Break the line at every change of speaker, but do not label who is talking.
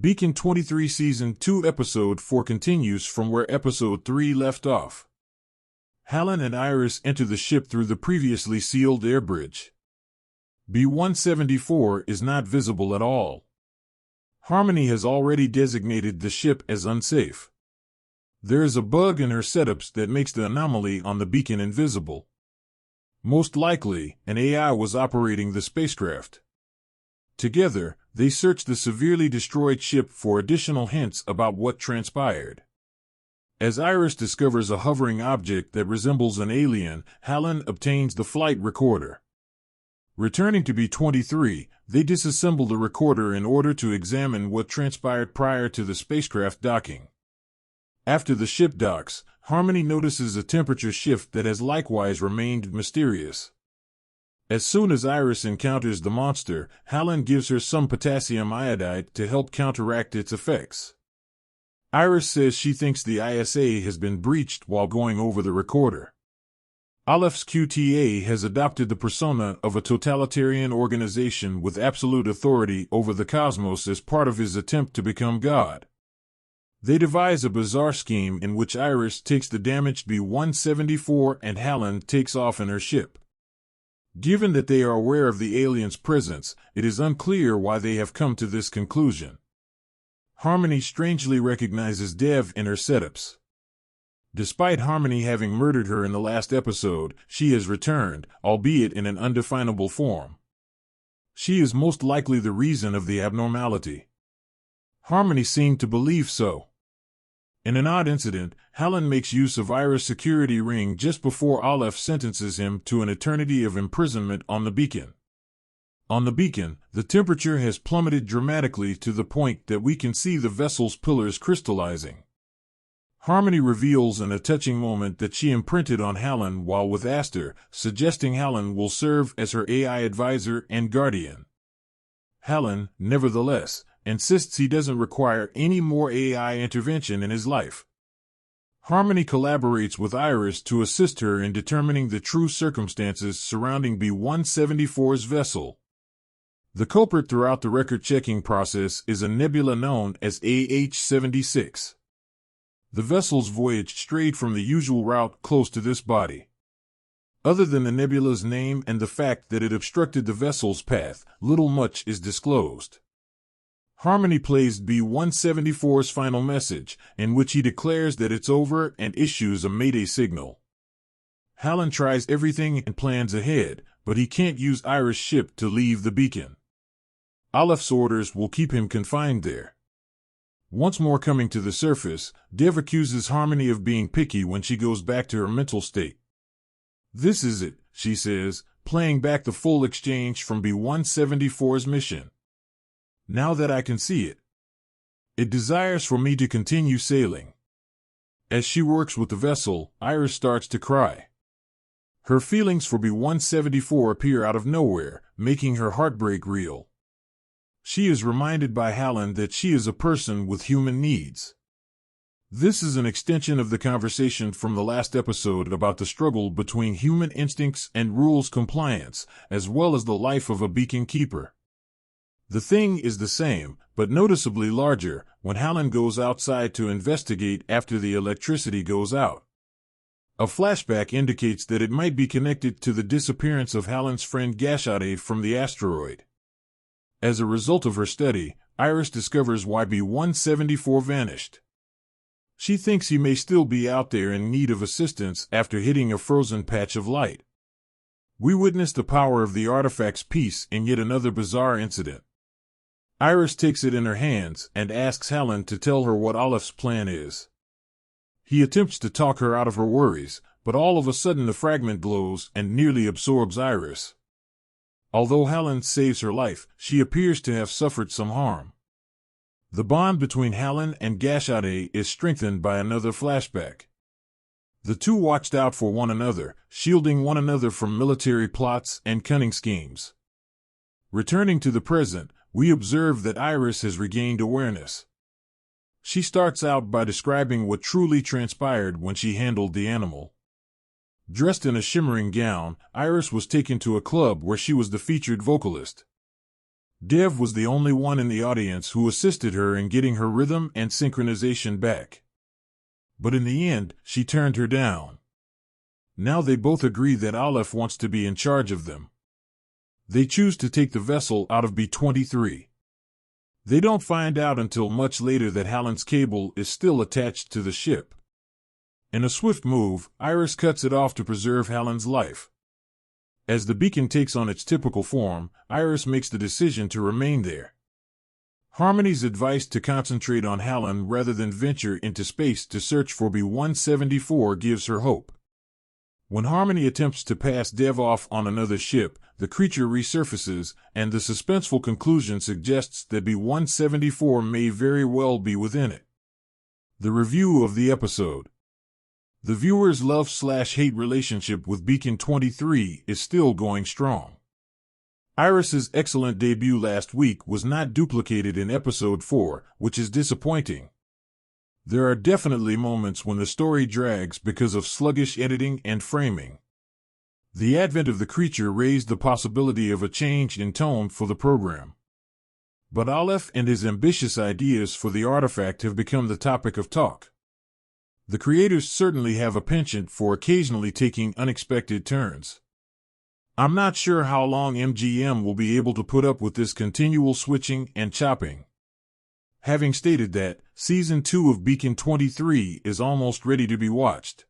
Beacon 23 Season 2 Episode 4 continues from where Episode 3 left off. Hallen and Iris enter the ship through the previously sealed air bridge. B-174 is not visible at all. Harmony has already designated the ship as unsafe. There is a bug in her setups that makes the anomaly on the beacon invisible. Most likely, an AI was operating the spacecraft. Together, they search the severely destroyed ship for additional hints about what transpired. As Iris discovers a hovering object that resembles an alien, Hallen obtains the flight recorder. Returning to B-23, they disassemble the recorder in order to examine what transpired prior to the spacecraft docking. After the ship docks, Harmony notices a temperature shift that has likewise remained mysterious. As soon as Iris encounters the monster, Hallen gives her some potassium iodide to help counteract its effects. Iris says she thinks the ISA has been breached while going over the recorder. Alepht's QTA has adopted the persona of a totalitarian organization with absolute authority over the cosmos as part of his attempt to become God. They devise a bizarre scheme in which Iris takes the damaged B-174 and Hallen takes off in her ship. Given that they are aware of the alien's presence, it is unclear why they have come to this conclusion. Harmony strangely recognizes Dev in her setups. Despite Harmony having murdered her in the last episode, she has returned, albeit in an undefinable form. She is most likely the reason of the abnormality. Harmony seemed to believe so. In an odd incident, Hallen makes use of Iris' security ring just before Aleph sentences him to an eternity of imprisonment on the beacon. On the beacon, the temperature has plummeted dramatically to the point that we can see the vessel's pillars crystallizing. Harmony reveals in a touching moment that she imprinted on Hallen while with Aster, suggesting Hallen will serve as her AI advisor and guardian. Hallen, nevertheless, insists he doesn't require any more AI intervention in his life. Harmony collaborates with Iris to assist her in determining the true circumstances surrounding B-174's vessel. The culprit throughout the record-checking process is a nebula known as AH-76. The vessel's voyage strayed from the usual route close to this body. Other than the nebula's name and the fact that it obstructed the vessel's path, little much is disclosed. Harmony plays B-174's final message, in which he declares that it's over and issues a mayday signal. Hallen tries everything and plans ahead, but he can't use Iris' ship to leave the beacon. Aleph's orders will keep him confined there. Once more coming to the surface, Dev accuses Harmony of being picky when she goes back to her mental state. "This is it," she says, playing back the full exchange from B-174's mission. "Now that I can see it. It desires for me to continue sailing." As she works with the vessel, Iris starts to cry. Her feelings for B-174 appear out of nowhere, making her heartbreak real. She is reminded by Hallen that she is a person with human needs. This is an extension of the conversation from the last episode about the struggle between human instincts and rules compliance, as well as the life of a beacon keeper. The thing is the same, but noticeably larger, when Hallen goes outside to investigate after the electricity goes out. A flashback indicates that it might be connected to the disappearance of Hallen's friend Gashade from the asteroid. As a result of her study, Iris discovers why B-174 vanished. She thinks he may still be out there in need of assistance after hitting a frozen patch of light. We witness the power of the artifact's piece in yet another bizarre incident. Iris takes it in her hands and asks Hallen to tell her what Aleph's plan is. He attempts to talk her out of her worries, but all of a sudden the fragment glows and nearly absorbs Iris. Although Hallen saves her life, she appears to have suffered some harm. The bond between Hallen and Gashade is strengthened by another flashback. The two watched out for one another, shielding one another from military plots and cunning schemes. Returning to the present, we observe that Iris has regained awareness. She starts out by describing what truly transpired when she handled the animal. Dressed in a shimmering gown, Iris was taken to a club where she was the featured vocalist. Dev was the only one in the audience who assisted her in getting her rhythm and synchronization back. But in the end, she turned her down. Now they both agree that Aleph wants to be in charge of them. They choose to take the vessel out of B-23. They don't find out until much later that Hallen's cable is still attached to the ship. In a swift move, Iris cuts it off to preserve Hallen's life. As the beacon takes on its typical form, Iris makes the decision to remain there. Harmony's advice to concentrate on Hallen rather than venture into space to search for B-174 gives her hope. When Harmony attempts to pass Dev off on another ship, the creature resurfaces, and the suspenseful conclusion suggests that B-174 may very well be within it. The review of the episode. The viewer's love/hate relationship with Beacon 23 is still going strong. Iris's excellent debut last week was not duplicated in episode 4, which is disappointing. There are definitely moments when the story drags because of sluggish editing and framing. The advent of the creature raised the possibility of a change in tone for the program. But Aleph and his ambitious ideas for the artifact have become the topic of talk. The creators certainly have a penchant for occasionally taking unexpected turns. I'm not sure how long MGM will be able to put up with this continual switching and chopping. Having stated that, Season 2 of Beacon 23 is almost ready to be watched.